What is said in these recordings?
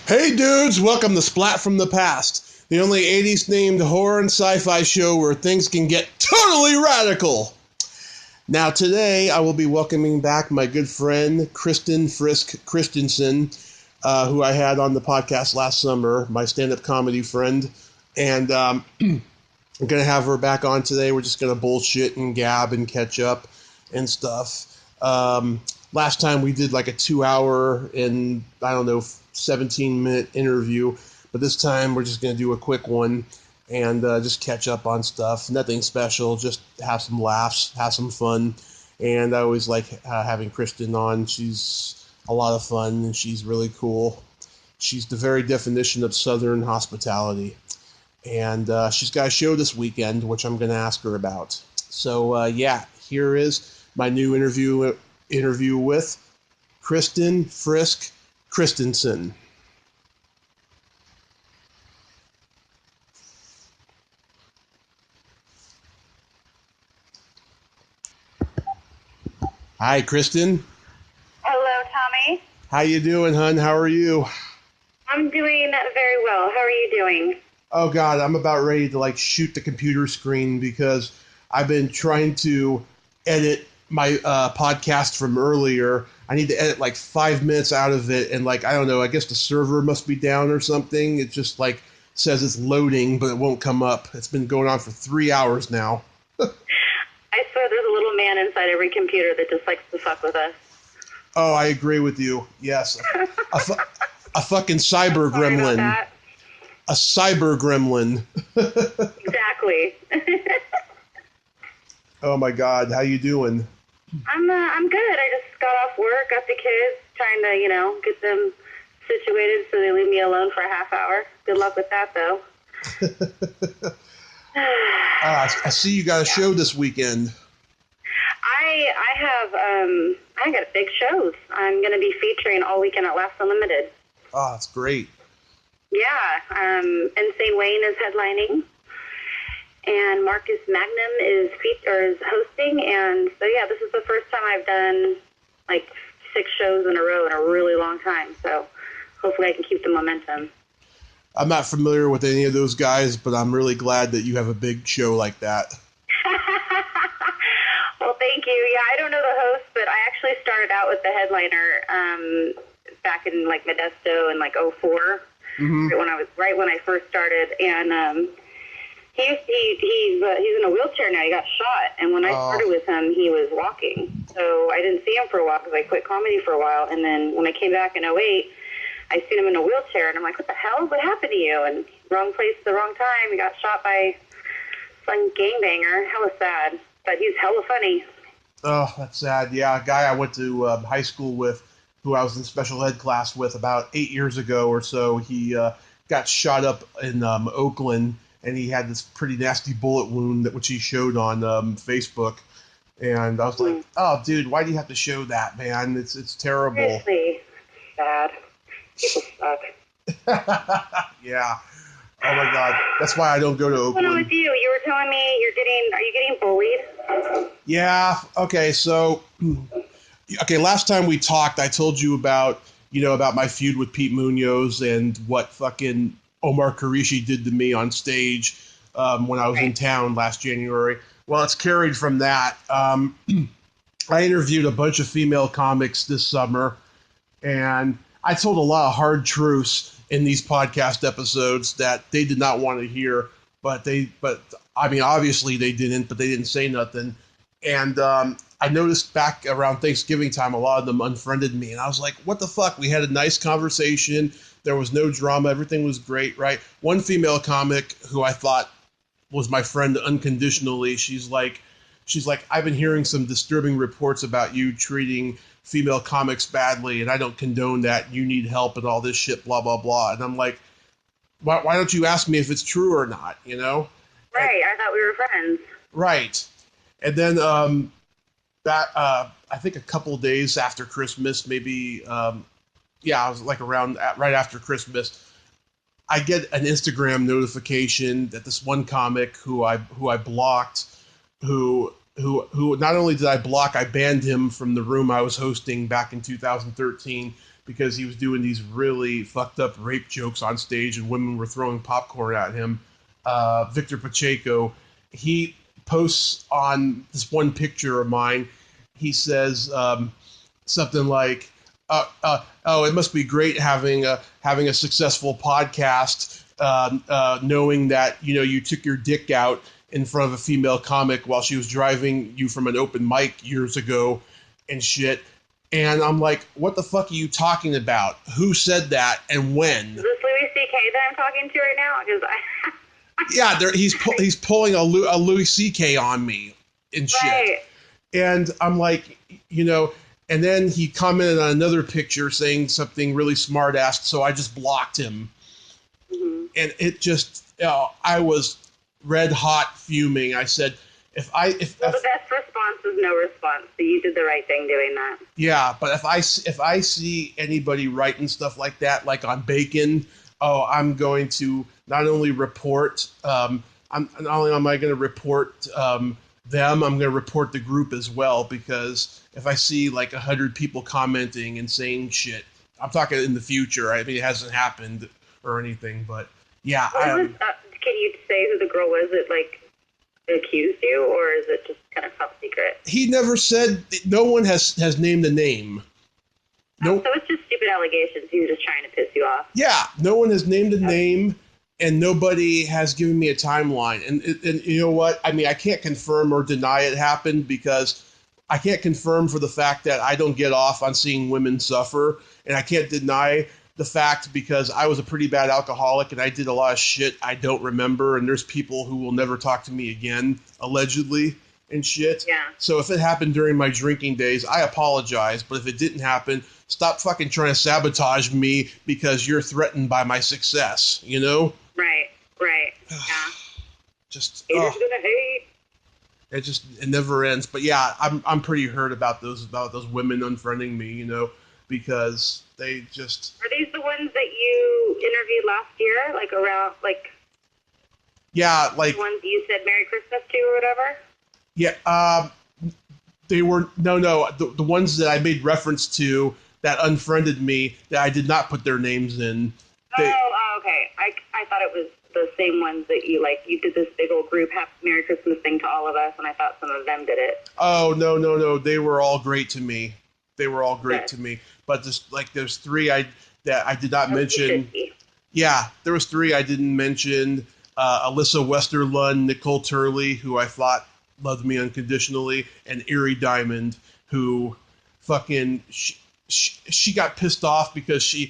Hey dudes, welcome to Splat from the Past, the only 80s themed horror and sci-fi show where things can get totally radical. Now today I will be welcoming back my good friend Kristen Frisk Christensen, who I had on the podcast last summer, my stand-up comedy friend, and I'm going to have her back on today. We're just going to bullshit and gab and catch up and stuff. Last time we did like a 2-hour and, 17-minute interview, but this time we're just going to do a quick one and just catch up on stuff. Nothing special, just have some laughs, have some fun, and I always like having Kristen on. She's a lot of fun, and she's really cool. She's the very definition of Southern hospitality, and she's got a show this weekend, which I'm going to ask her about. So, here is my new interview with Kristen Frisk Christensen. Hi, Kristen. Hello, Tommy. How you doing, hun? How are you? I'm doing very well. How are you doing? Oh, God, I'm about ready to, shoot the computer screen because I've been trying to edit my podcast from earlier. I need to edit 5 minutes out of it, and I don't know, I guess the server must be down or something. It just says it's loading, but it won't come up. It's been going on for 3 hours now. I swear there's a little man inside every computer that just likes to fuck with us. Oh, I agree with you. Yes. A fucking cyber gremlin. A cyber gremlin. Exactly. Oh my God, how you doing? I'm good. I just got off work, got the kids, trying to, get them situated so they leave me alone for a half hour. Good luck with that, though. I see you got a show this weekend. I got big shows. I'm going to be featuring all weekend at Last Unlimited. Oh, that's great. Yeah. Insane Wayne is headlining. And Marcus Magnum is hosting, and so this is the first time I've done 6 shows in a row in a really long time. So hopefully I can keep the momentum. I'm not familiar with any of those guys, but I'm really glad that you have a big show like that. Well, thank you. Yeah, I don't know the host, but I actually started out with the headliner back in Modesto in 04, right when I first started, and. He's in a wheelchair now. He got shot, and when I started with him, he was walking. So I didn't see him for a while because I quit comedy for a while. And then when I came back in 08, I seen him in a wheelchair, and I'm like, "What the hell? What happened to you?" And wrong place, the wrong time. He got shot by some gangbanger. Hella sad, but he's hella funny. Oh, that's sad. Yeah, a guy I went to high school with, who I was in special ed class with about 8 years ago or so. He got shot up in Oakland. And he had this pretty nasty bullet wound which he showed on Facebook. And I was like, oh, dude, why do you have to show that, man? It's terrible. Seriously. Sad. People suck. Yeah. Oh, my God. That's why I don't go to Oakland. What's going on with you? You were telling me are you getting bullied? Yeah. Okay, so, last time we talked, I told you about my feud with Pete Munoz and what fucking Omar Karishi did to me on stage when I was in town last January. Well, it's carried from that. I interviewed a bunch of female comics this summer, and I told a lot of hard truths in these podcast episodes that they did not want to hear, but obviously they didn't, but they didn't say nothing. And I noticed back around Thanksgiving time, a lot of them unfriended me, and I was like, what the fuck? We had a nice conversation. There was no drama. Everything was great, right? One female comic who I thought was my friend unconditionally, she's like, I've been hearing some disturbing reports about you treating female comics badly, and I don't condone that. You need help and all this shit, blah, blah, blah. And I'm like, why don't you ask me if it's true or not, Right. I thought we were friends. Right. And then I think a couple of days after Christmas, maybe I was right after Christmas, I get an Instagram notification that this one comic who I blocked, who not only did I block, I banned him from the room I was hosting back in 2013 because he was doing these really fucked up rape jokes on stage and women were throwing popcorn at him. Victor Pacheco, he posts on this one picture of mine, he says something like, "Oh, it must be great having a successful podcast, knowing that you took your dick out in front of a female comic while she was driving you from an open mic years ago, and shit." And I'm like, "What the fuck are you talking about? Who said that and when?" Is this Louis C.K. that I'm talking to right now? Because Yeah, he's pulling a Louis C.K. on me and shit. Right. And I'm like, and then he commented on another picture saying something really smart-assed, so I just blocked him. Mm-hmm. And it just, I was red hot fuming. I said, the best response is no response, so you did the right thing doing that. Yeah, but if I see anybody writing stuff like that, like on Bacon, I'm going to not only report, not only am I going to report them, I'm going to report the group as well, because if I see like 100 people commenting and saying shit, I'm talking in the future. I mean, it hasn't happened or anything, but yeah. Can you say who the girl was that like accused you, or is it just kind of top secret? He never said. No one has named a name. No. So it's just stupid allegations. He was just trying to piss you off. Yeah, no one has named a name, and nobody has given me a timeline. And you know what? I mean, I can't confirm or deny it happened, because I can't confirm for the fact that I don't get off on seeing women suffer, and I can't deny the fact because I was a pretty bad alcoholic and I did a lot of shit I don't remember, and there's people who will never talk to me again, allegedly, and shit. Yeah. So if it happened during my drinking days, I apologize, but if it didn't happen, stop fucking trying to sabotage me because you're threatened by my success, Right, yeah. Just, Haters gonna hate. it never ends. But yeah, I'm pretty hurt about those women unfriending me, because they just... Are these the ones that you interviewed last year? Like around, like... Yeah, like... The ones you said Merry Christmas to or whatever? Yeah, they were... No, the ones that I made reference to that unfriended me, that I did not put their names in. Okay. I thought it was the same ones that you did this big old group Happy Merry Christmas thing to all of us, and I thought some of them did it. Oh, no. They were all great to me. To me. But there's three that I did not mention. Yeah, there was three I didn't mention. Alyssa Westerlund, Nicole Turley, who I thought loved me unconditionally, and Erie Diamond, who fucking she got pissed off because we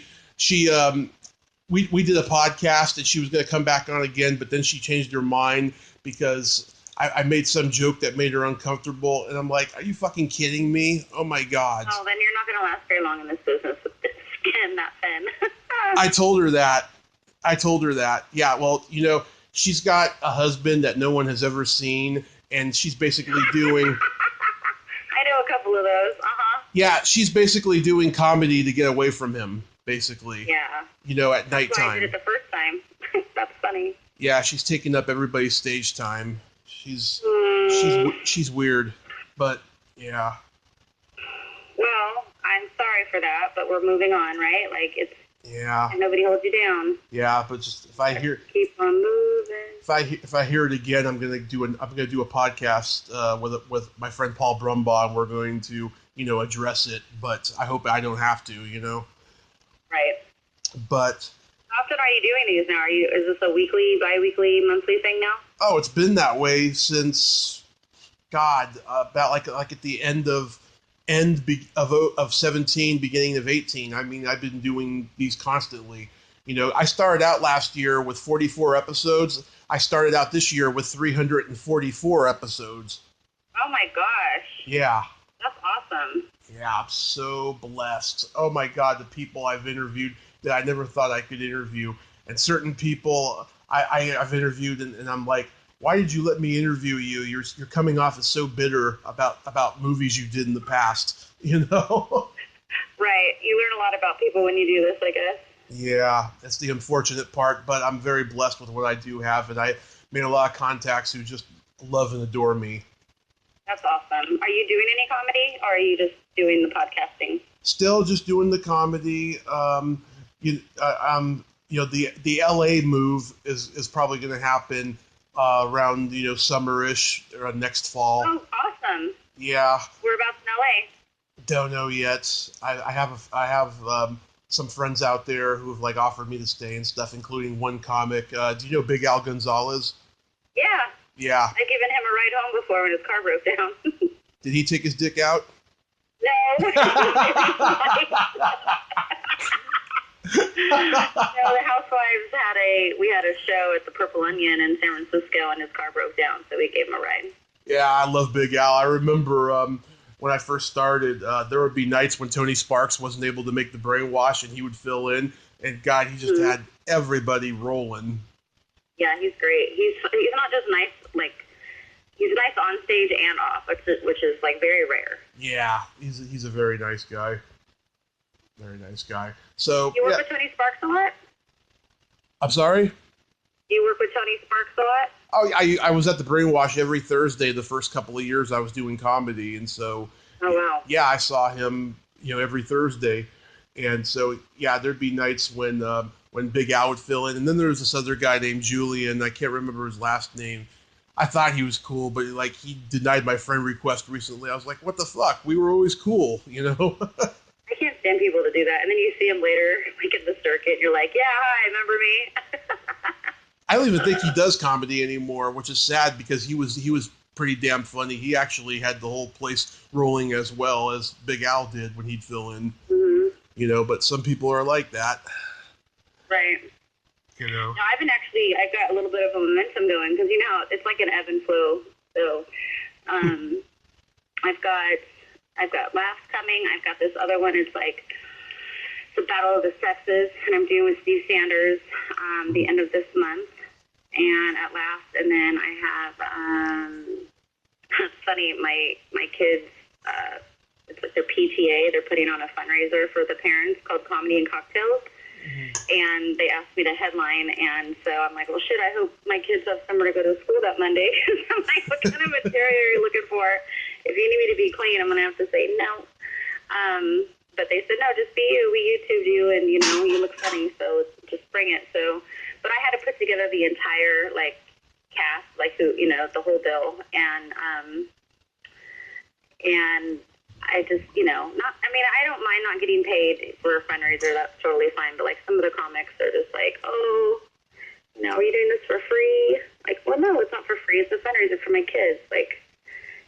did a podcast and she was going to come back on again, but then she changed her mind because I made some joke that made her uncomfortable, and I'm like, are you fucking kidding me? Oh my God. Oh, then you're not going to last very long in this business with this skin, that thin. I told her that. Yeah, well, she's got a husband that no one has ever seen, and she's basically doing... I know a couple of those, Yeah, she's basically doing comedy to get away from him, basically. Yeah. At nighttime. That's why I did it the first time. That's funny. Yeah, she's taking up everybody's stage time. She's weird, but yeah. Well, I'm sorry for that, but we're moving on, right? Yeah. And nobody holds you down. Yeah, but just if I hear keep on moving. If I hear it again, I'm gonna do a podcast with my friend Paul Brumbaugh, and we're going to address it. But I hope I don't have to. Right. But how often are you doing these now? Is this a weekly, bi-weekly, monthly thing now? Oh, it's been that way since about like at the end of 17, beginning of 18. I mean, I've been doing these constantly. I started out last year with 44 episodes. I started out this year with 344 episodes. Oh my gosh. Yeah. That's awesome. Yeah, I'm so blessed. Oh my God, the people I've interviewed that I never thought I could interview. And certain people I've interviewed, and I'm like, why did you let me interview you? You're coming off as so bitter about movies you did in the past, Right. You learn a lot about people when you do this, I guess. Yeah, that's the unfortunate part, but I'm very blessed with what I do have, and I made a lot of contacts who just love and adore me. That's awesome. Are you doing any comedy, or are you just doing the podcasting? Still just doing the comedy. The LA move is probably going to happen around summerish or next fall. Oh, awesome! Yeah. Whereabouts in LA? Don't know yet. I have some friends out there who have like offered me to stay and stuff, including one comic. Do you know Big Al Gonzalez? Yeah. Yeah. I've given him a ride home before when his car broke down. Did he take his dick out? No. No, the Housewives had a show at the Purple Onion in San Francisco, and his car broke down, so we gave him a ride. Yeah, I love Big Al. I remember when I first started, there would be nights when Tony Sparks wasn't able to make the brainwash, and he would fill in. And God, he just had everybody rolling. Yeah, he's great. He's not just nice, like he's nice on stage and off, which is like very rare. Yeah, he's a very nice guy. Very nice guy. So you work with Tony Sparks a lot? I'm sorry? You work with Tony Sparks a lot? Oh, I was at the Brainwash every Thursday the first couple of years I was doing comedy, and so yeah, I saw him every Thursday, and so yeah, there'd be nights when Big Al would fill in, and then there was this other guy named Julian. I can't remember his last name. I thought he was cool, but like he denied my friend request recently. I was like, what the fuck? We were always cool, I can't stand people to do that, and then you see him later, like in the circuit, and you're like, yeah, hi, remember me? I don't even think he does comedy anymore, which is sad because he was pretty damn funny. He actually had the whole place rolling as well as Big Al did when he'd fill in. Mm-hmm. But some people are like that. Right. No, I've got a little bit of a momentum going because it's like an ebb and flow. So, I've got Laughs coming. I've got this other one. It's like the Battle of the Sexes, and I'm doing with Steve Sanders the end of this month, and at Laughs. And then I have it's funny. My kids, it's like their PTA. They're putting on a fundraiser for the parents called Comedy and Cocktails. And they asked me to headline, and so I'm like, well, shit, I hope my kids have somewhere to go to school that Monday. I'm like, what kind of material are you looking for? If you need me to be clean, I'm going to have to say no. But they said, no, just be you. We YouTubed you, and, you look funny, so just bring it. So, but I had to put together the entire, like, cast, like, who, the whole bill, and I just, I don't mind not getting paid for a fundraiser. That's totally fine. But, like, some of the comics are just like, oh, are you doing this for free? Like, well, no, it's not for free. It's a fundraiser for my kids. Like,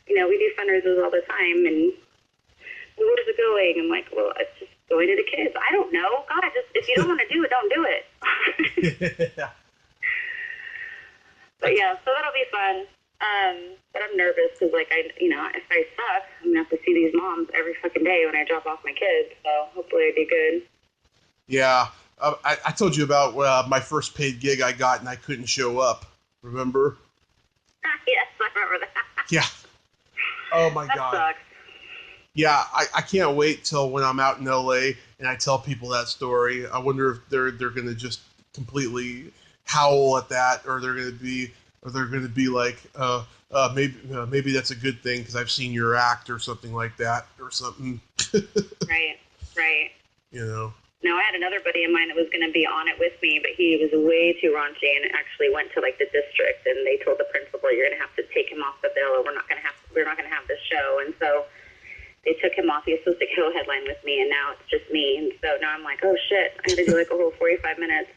we do fundraisers all the time. And where's it going? I'm like, well, it's just going to the kids. I don't know. God, if you don't want to do it, don't do it. But, yeah, so that'll be fun. But I'm nervous because, like, if I suck, I'm going to have to see these moms every fucking day when I drop off my kids. So hopefully it'll be good. Yeah. I told you about my first paid gig I got and I couldn't show up. Remember? Yes, I remember that. Yeah. Oh, my God. That sucks. Yeah, I can't wait till when I'm out in LA and I tell people that story. I wonder if they're going to just completely howl at that, or they're going to be like, maybe that's a good thing because I've seen your act or something like that or something. Right. No, I had another buddy of mine that was going to be on it with me, but he was way too raunchy and actually went to, like, the district, and they told the principal, you're going to have to take him off the bill, or we're not going to have this show. And so they took him off. He was supposed to co-headline with me, and now it's just me. And so now I'm like, oh shit, I got to do like a whole 45 minutes.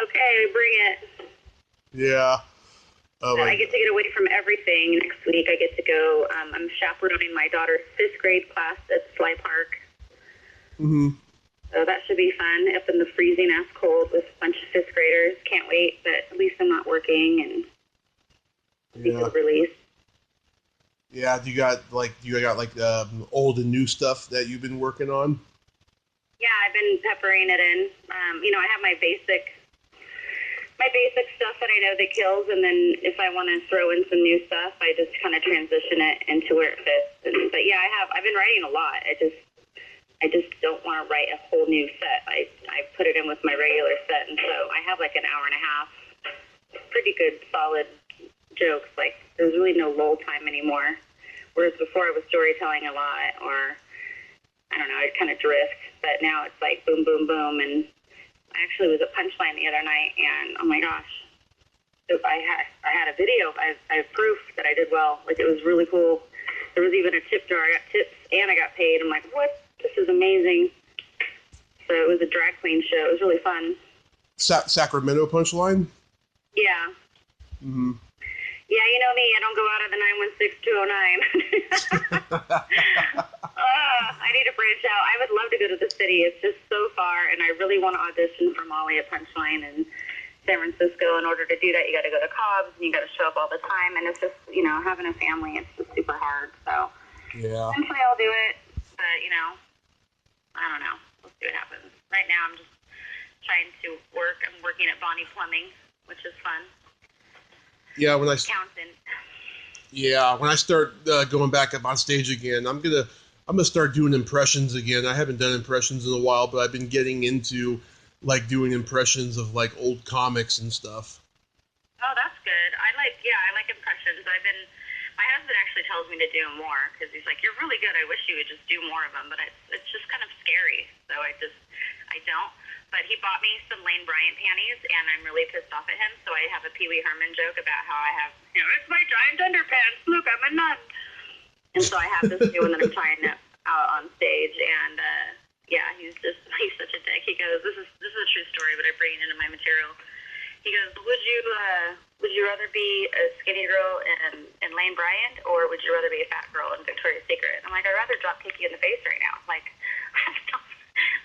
Okay, bring it. Yeah. So I get to get away from everything. Next week I get to go, I'm chaperoning my daughter's 5th grade class at Fly Park. Mm-hmm. So that should be fun, up in the freezing ass cold with a bunch of 5th graders. Can't wait, but at least I'm not working and be released. Yeah, do you got old and new stuff that you've been working on? Yeah, I've been peppering it in. I have my basic stuff that I know that kills, and then if I want to throw in some new stuff, I just kind of transition it into where it fits. But yeah, I've been writing a lot. I just don't want to write a whole new set. I put it in with my regular set, and so I have like an hour and a half, pretty good, solid jokes. Like, there's really no lull time anymore, Whereas before it was storytelling a lot, or I don't know, I'd kind of drift. But now it's like boom, boom, boom. And I actually was at Punchline the other night, and oh my gosh, I had a video. I have proof that I did well. Like, it was really cool. There was even a tip jar. I got tips and I got paid. I'm like, what? This is amazing. So it was a drag queen show. It was really fun. Sacramento Punchline? Yeah. Mm-hmm. Yeah, you know me. I don't go out of the 916-209. I need to branch out. I would love to go to the city. It's just so far, and I really want to audition for Molly at Punchline in San Francisco. In order to do that, you got to go to Cobb's, and you got to show up all the time, and it's just, you know, having a family, it's just super hard. So yeah, eventually I'll do it, but, you know, I don't know. We'll see what happens. Right now I'm just trying to work. I'm working at Bonnie Plumbing, which is fun. Yeah, when I start going back up on stage again, I'm gonna start doing impressions again. I haven't done impressions in a while, but I've been getting into like doing impressions of like old comics and stuff. Oh, that's good. I like impressions. My husband actually tells me to do them more because he's like, "You're really good. I wish you would just do more of them," but it's just kind of scary. So I don't. But he bought me some Lane Bryant panties, and I'm really pissed off at him. So I have a Pee Wee Herman joke about how I have, you know, it's my giant underpants. Look, I'm a nun. And so I have this new one that I'm trying out on stage, and yeah, he's such a dick. He goes, this is a true story, but I bring it into my material. He goes, would you rather be a skinny girl in Lane Bryant, or would you rather be a fat girl in Victoria's Secret? And I'm like, I'd rather drop kick you in the face right now. Like,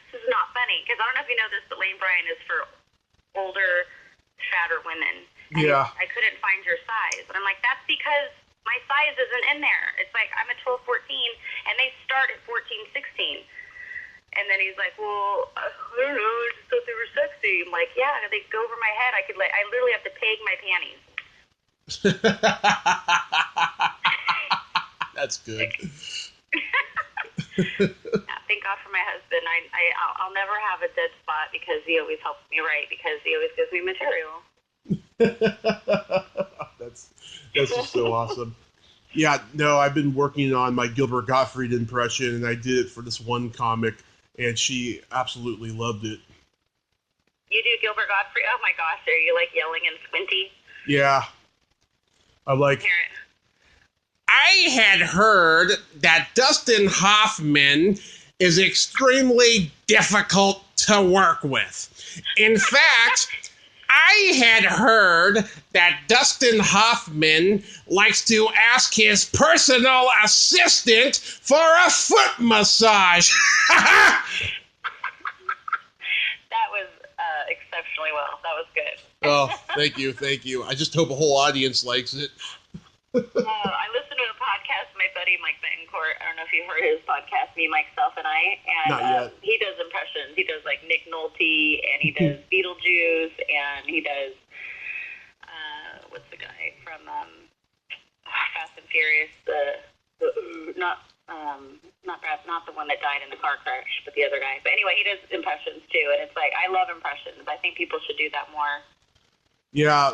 this is not funny, because I don't know if you know this, but Lane Bryant is for older, fatter women. And yeah. I couldn't find your size. And I'm like, that's because my size isn't in there. It's like, I'm a 12, 14, and they start at 14, 16. And then he's like, well, I don't know, I just thought they were sexy. I'm like, yeah, they go over my head. I literally have to peg my panties. That's good. Yeah, thank God for my husband. I'll never have a dead spot because he always helps me write, because he always gives me material. That's just so awesome. Yeah, no, I've been working on my Gilbert Gottfried impression, and I did it for this one comic, and she absolutely loved it. You do Gilbert Gottfried? Oh my gosh, are you like yelling and squinty? Yeah. I'm like, I had heard that Dustin Hoffman is extremely difficult to work with. In fact, I had heard that Dustin Hoffman likes to ask his personal assistant for a foot massage. That was exceptionally well. That was good. Oh, thank you. I just hope a whole audience likes it. I listened to a podcast, my buddy Mike Betancourt. I don't know if you've heard his podcast, Me, Myself, and I. And not yet. He does impressions. He does like Nick Nolte, and he does Beetlejuice, and he does what's the guy from Fast and Furious? Not the one that died in the car crash, but the other guy. But anyway, he does impressions too, and it's like, I love impressions. I think people should do that more. Yeah.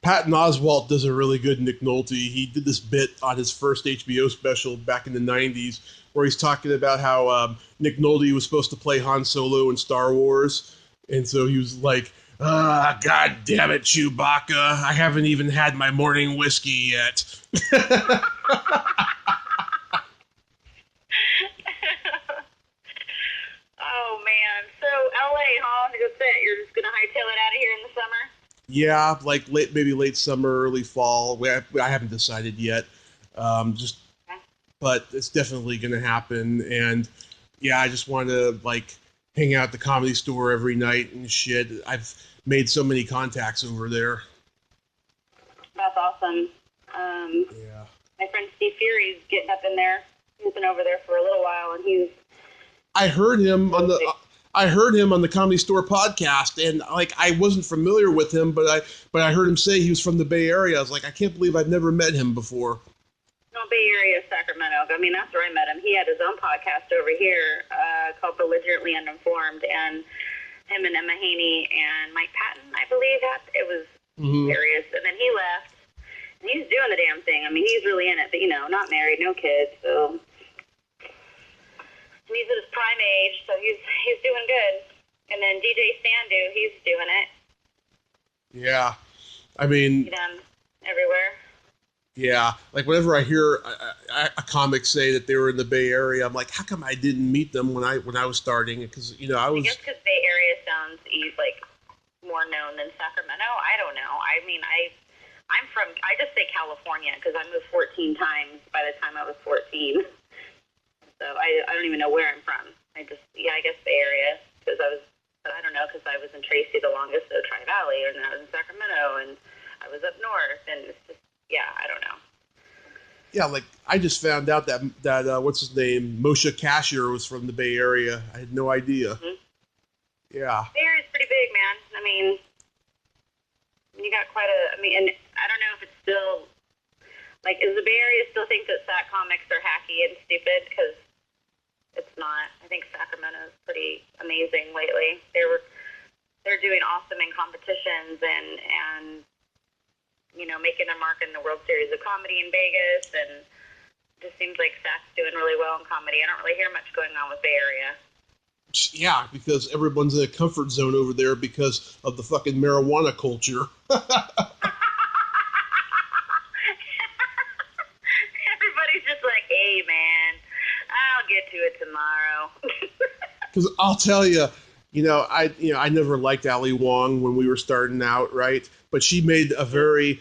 Patton Oswalt does a really good Nick Nolte. He did this bit on his first HBO special back in the 90s where he's talking about how Nick Nolte was supposed to play Han Solo in Star Wars. And so he was like, God damn it, Chewbacca. I haven't even had my morning whiskey yet. Oh, man. So, LA, huh? That's it. You're just going to hightail it out of here in the summer? Yeah, like maybe late summer, early fall. I haven't decided yet. But it's definitely going to happen. And yeah, I just want to like hang out at the Comedy Store every night and shit. I've made so many contacts over there. That's awesome. Yeah. My friend Steve Fury's getting up in there. He's been over there for a little while, and I heard him on the Comedy Store podcast, and like I wasn't familiar with him, but I heard him say he was from the Bay Area. I was like, I can't believe I've never met him before. No, Bay Area, Sacramento. I mean, that's where I met him. He had his own podcast over here called Belligerently Uninformed, and him and Emma Haney and Mike Patton, I believe, it was hilarious. And then he left, He's doing the damn thing. I mean, he's really in it, but, not married, no kids, so. And he's at his prime age, so he's doing good. And then DJ Sandu, he's doing it. Yeah. I mean... See them everywhere. Yeah. Like, whenever I hear a comic say that they were in the Bay Area, I'm like, how come I didn't meet them when I was starting? Because, I was... I guess because Bay Area sounds, like, more known than Sacramento. I don't know. I mean, I just say California because I moved 14 times by the time I was 14. So I don't even know where I'm from. I guess Bay Area because I don't know, because I was in Tracy the longest, so Tri-Valley, and then I was in Sacramento, and I was up north, and it's just, I don't know. Yeah, like, I just found out that what's his name, Moshe Kasher was from the Bay Area. I had no idea. Mm-hmm. Yeah. Bay Area's pretty big, man. I mean, you got and I don't know if it's still, like, is the Bay Area still think that Sac comics are hacky and stupid? Because it's not. I think Sacramento is pretty amazing lately. They're doing awesome in competitions and making their mark in the World Series of Comedy in Vegas, and it just seems like Sac's doing really well in comedy. I don't really hear much going on with Bay Area. Yeah, because everyone's in a comfort zone over there because of the fucking marijuana culture. Everybody's just like, hey, man, I'll get to it tomorrow. Because I'll tell you, I never liked Ali Wong when we were starting out, right? But she made a very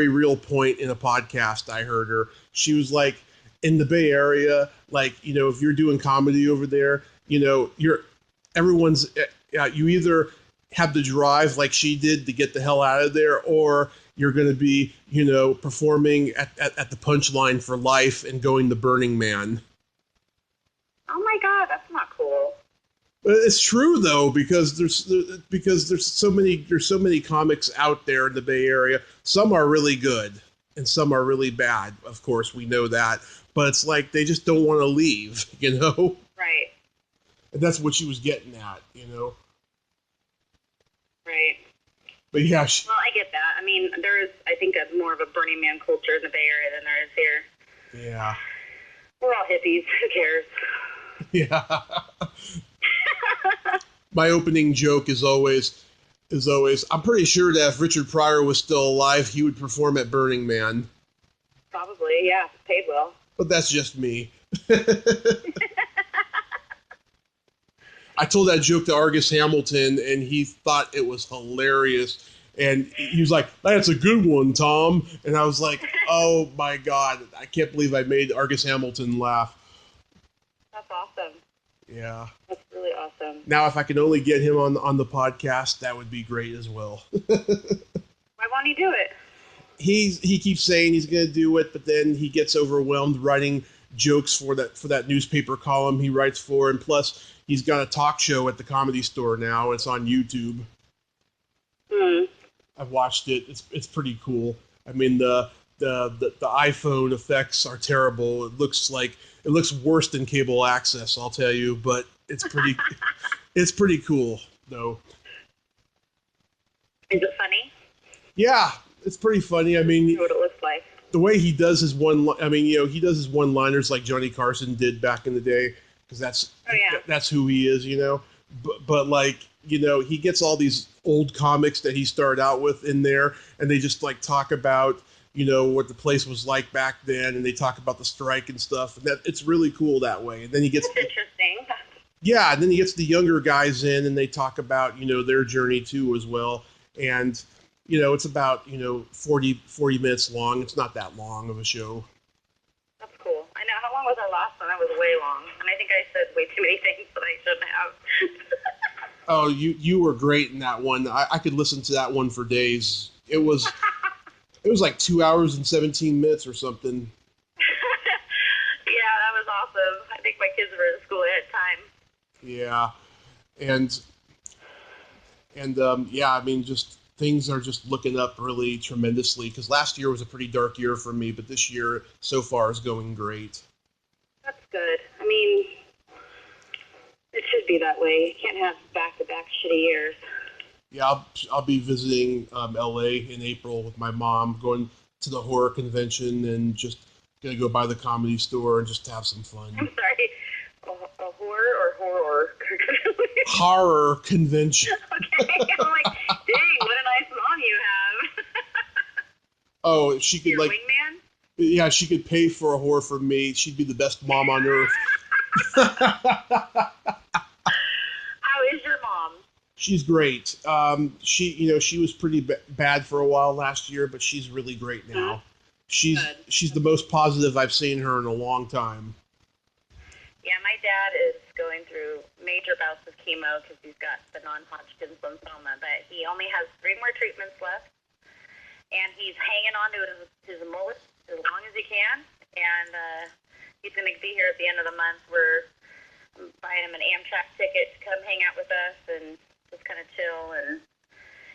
real point in a podcast I heard her. She was like, in the Bay Area, like, if you're doing comedy over there, you either have the drive like she did to get the hell out of there, or you're going to be, performing at the Punchline for life and going to Burning Man. Oh my God, that's not cool. But it's true though, because there's so many comics out there in the Bay Area. Some are really good and some are really bad. Of course, we know that, but it's like they just don't want to leave, Right. And that's what she was getting at, Right. But yeah. Well, I get that. I mean, there is, I think, more of a Burning Man culture in the Bay Area than there is here. Yeah. We're all hippies. Who cares? Yeah. My opening joke is always, I'm pretty sure that if Richard Pryor was still alive, he would perform at Burning Man. Probably, yeah. Paid well. But that's just me. I told that joke to Argus Hamilton, and he thought it was hilarious. And he was like, that's a good one, Tom. And I was like, oh, my God. I can't believe I made Argus Hamilton laugh. That's awesome. Yeah. That's really awesome. Now, if I could only get him on the podcast, that would be great as well. Why won't he do it? He keeps saying he's going to do it, but then he gets overwhelmed writing jokes for that newspaper column he writes for, and plus he's got a talk show at the Comedy Store now. It's on YouTube. I've watched it. It's pretty cool. I mean, the iPhone effects are terrible. It looks worse than cable access, I'll tell you, but it's pretty it's pretty cool though. Is it funny? Yeah, it's pretty funny. I mean, what it looks like. The way he does his he does his one-liners like Johnny Carson did back in the day, because that's who he is, But like, he gets all these old comics that he started out with in there, and they just like talk about, what the place was like back then, and they talk about the strike and stuff, and that it's really cool that way. And then he gets interesting. Yeah, and then he gets the younger guys in, and they talk about, their journey too as well. And it's about 40 minutes long. It's not that long of a show. That's cool. I know. How long was our last one? That was way long, and I think I said way too many things that I shouldn't have. Oh, you were great in that one. I could listen to that one for days. It was like 2 hours and 17 minutes or something. Yeah, that was awesome. I think my kids were in school at time. Yeah, and yeah, I mean, just things are just looking up really tremendously, because last year was a pretty dark year for me, but this year so far is going great. That's good. I mean, it should be that way. You can't have back-to-back shitty years. Yeah, I'll be visiting LA in April with my mom, going to the horror convention and just gonna go by the Comedy Store and just have some fun. I'm sorry, a horror or horror? Horror convention. Okay, I'm like, dang, what a nice mom you have. Oh, she could Your like, wingman? yeah, she could pay for a whore for me. She'd be the best mom on earth. How is your mom? She's great. She was pretty bad for a while last year, but she's really great now. She's the most positive I've seen her in a long time. Yeah, my dad is going through major bouts of chemo because he's got the non-Hodgkin's lymphoma, but he only has 3 more treatments left, and he's hanging on to his mullet as long as he can, and he's going to be here at the end of the month. We're buying him an Amtrak ticket to come hang out with us and just kind of chill, and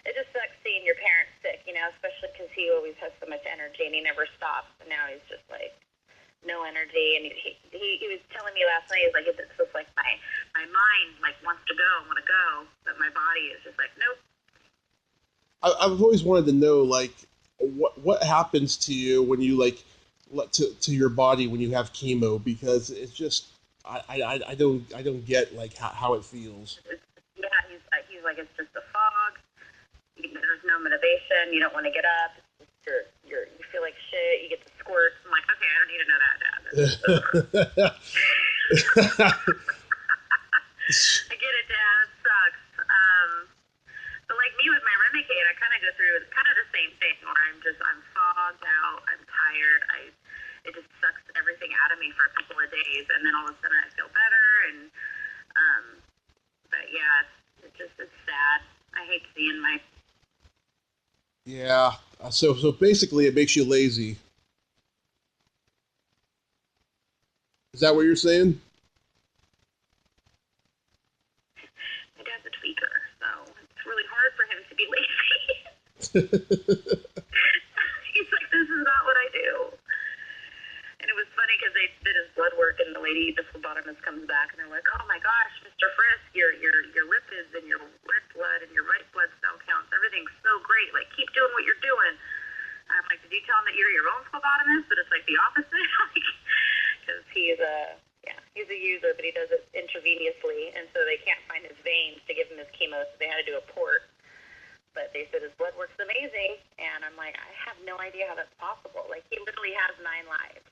it just sucks seeing your parents sick, especially because he always has so much energy, and he never stops, and now he's just like, no energy, and he was telling me last night, he's like, it's just like my mind like wants to want to go, but my body is just like, nope. I've always wanted to know, like, what happens to you when you like to your body when you have chemo, because it's just I don't get like how it feels. Yeah, he's like, it's just a fog. There's no motivation. You don't want to get up. You feel like shit. You get the squirts. I'm like, okay, I don't need to know that, Dad. I get it, Dad. It sucks. But like me with my Remicade, I kind of go through kind of the same thing where I'm fogged out. I'm tired. It just sucks everything out of me for a couple of days, and then all of a sudden I feel better. And but yeah, it's sad. I hate seeing my. Yeah. So basically, it makes you lazy. Is that what you're saying? My dad's a tweaker, so it's really hard for him to be lazy. He's like, this is not what I do. And it was funny because they did his blood work, and the lady, the phlebotomist, comes back, and they're like, "Oh my gosh, Mr. Frisk, your lipids and your red blood and your white blood cell counts, everything's so great. Like, keep doing what you're doing." I'm like, "Did you tell him that you're your own phlebotomist, but it's like the opposite?" Because he's a user, but he does it intravenously, and so they can't find his veins to give him his chemo, so they had to do a port. But they said his blood work's amazing, and I'm like, I have no idea how that's possible. Like, he literally has 9 lives.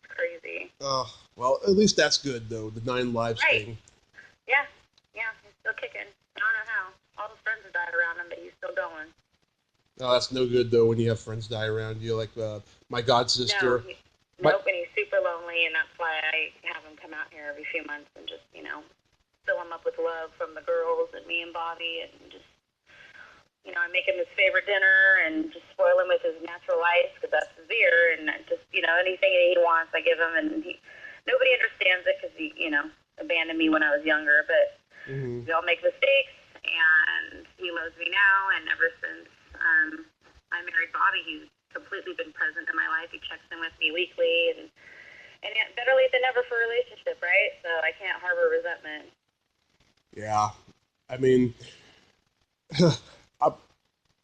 Crazy. Oh, well, at least that's good, though, the 9 lives thing. Yeah, he's still kicking. I don't know how. All his friends have died around him, but he's still going. No, that's no good, though, when you have friends die around you, like my god sister. Nope, and he's super lonely, and that's why I have him come out here every few months and just, fill him up with love from the girls and me and Bobby, and just, I make him his favorite dinner and just spoil him with his natural ice because that's his beer, and just, anything that he wants, I give him, and nobody understands it because he, abandoned me when I was younger, but we all make mistakes, and he loves me now, and ever since I married Bobby, he's completely been present in my life. He checks in with me weekly, and better late than never for a relationship, right? So I can't harbor resentment. Yeah, I mean,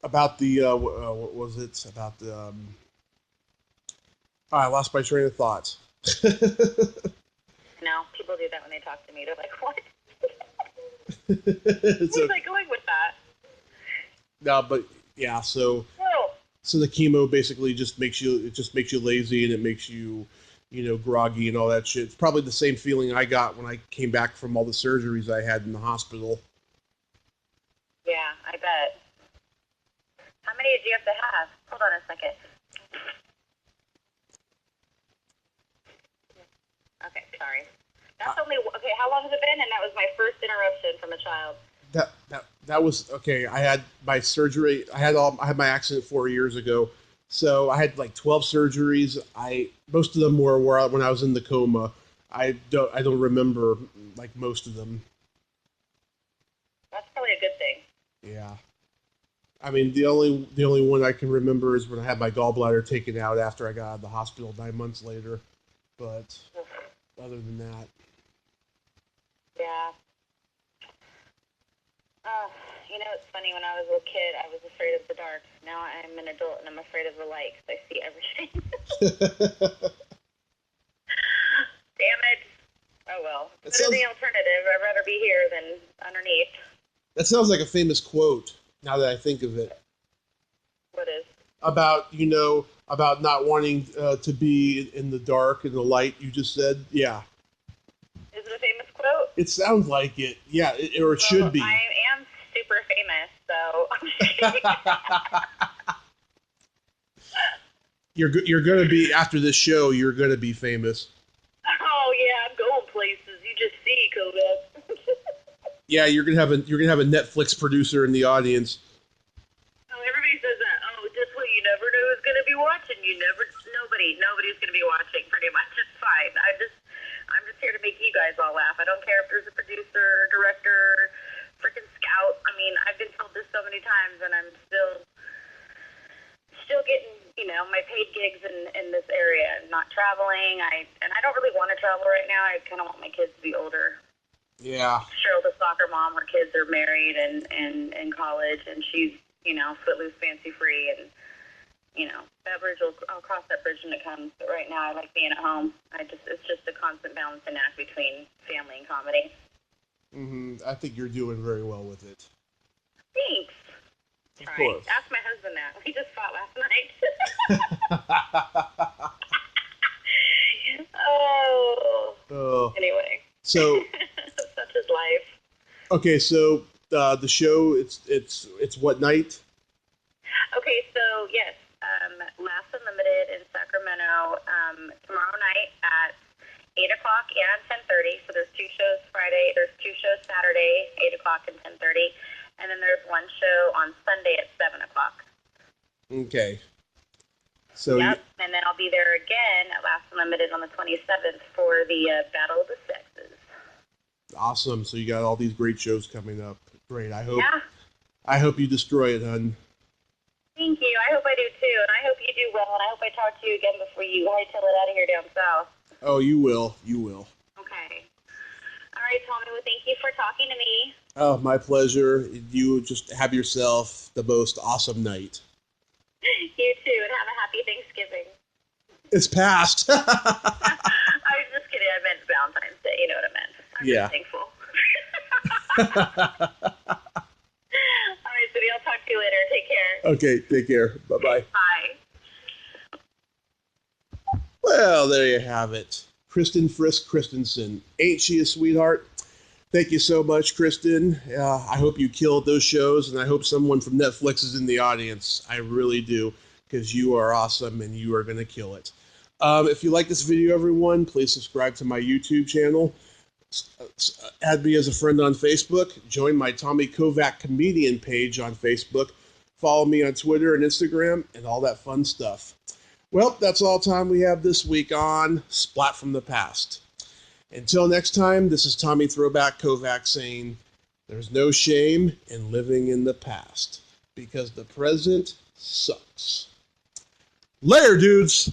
about the what was it about the? I lost my train of thought. No, people do that when they talk to me. They're like, "What? Where's I going with that?" No, but yeah, so the chemo basically just makes you lazy, and it makes you groggy and all that shit. It's probably the same feeling I got when I came back from all the surgeries I had in the hospital. Yeah, I bet. How many did you have to have? Hold on a second. Okay, sorry. That's only okay. How long has it been? And that was my first interruption from a child. That was okay. I had my surgery. I had my accident 4 years ago, so I had like 12 surgeries. Most of them were when I was in the coma. I don't remember like most of them. That's probably a good thing. Yeah. I mean, the only one I can remember is when I had my gallbladder taken out after I got out of the hospital 9 months later. But other than that. Yeah. You know, it's funny, when I was a little kid, I was afraid of the dark. Now I'm an adult and I'm afraid of the light because I see everything. Damn it. Oh, well. It's better the alternative. I'd rather be here than underneath. That sounds like a famous quote, now that I think of it. What is? About not wanting to be in the dark and the light, you just said? Yeah. Is it a famous quote? It sounds like it. Yeah, or it should be. I am super famous, so... You're going to be, after this show, you're going to be famous. Oh, yeah, I'm going places. You just see, Kovac. Yeah, you're gonna have a Netflix producer in the audience. Oh, everybody says that. Oh, just what you never know who's gonna be watching. Nobody's gonna be watching. Pretty much, it's fine. I'm just here to make you guys all laugh. I don't care if there's a producer, director, freaking scout. I mean, I've been told this so many times, and I'm still getting, my paid gigs in this area. I'm not traveling. I don't really want to travel right now. I kind of want my kids to be older. Yeah. Cheryl, the soccer mom, her kids are married and in college, and she's, footloose, fancy free, and, I'll cross that bridge when it comes. But right now, I like being at home. It's just a constant balancing act between family and comedy. I think you're doing very well with it. Thanks. Of course. Ask my husband that. We just fought last night. Oh. Anyway. So. Such is life. Okay, so the show, it's what night? Okay, so yes, Last Unlimited in Sacramento tomorrow night at 8 o'clock and 10:30. So there's 2 shows Friday. There's 2 shows Saturday, 8 o'clock and 10:30. And then there's 1 show on Sunday at 7 o'clock. Okay. So yep, and then I'll be there again at Last Unlimited on the 27th for the Battle of the Sexes. Awesome. So you got all these great shows coming up. Great. I hope you destroy it, hun. Thank you. I hope I do too, and I hope you do well, and I hope I talk to you again before you hightail it out of here down south. Oh, you will. You will. Okay. All right, Tommy. Well, thank you for talking to me. Oh, my pleasure. You just have yourself the most awesome night. You too, and have a happy Thanksgiving. It's past. I was just kidding. I meant Valentine's Day. You know what I meant. I'm just thankful. All right, Cindy. I'll talk to you later. Take care. Okay, take care. Bye-bye. Bye. Well, there you have it. Kristen Frisk Christensen. Ain't she a sweetheart? Thank you so much, Kristen. I hope you killed those shows, and I hope someone from Netflix is in the audience. I really do, because you are awesome, and you are going to kill it. If you like this video, everyone, please subscribe to my YouTube channel. Add me as a friend on Facebook. Join my Tommy Kovac comedian page on Facebook. Follow me on Twitter and Instagram, and all that fun stuff. Well, that's all time we have this week on Splat from the Past. Until next time, this is Tommy Throwback Kovac saying, there's no shame in living in the past, because the present sucks. Later, dudes!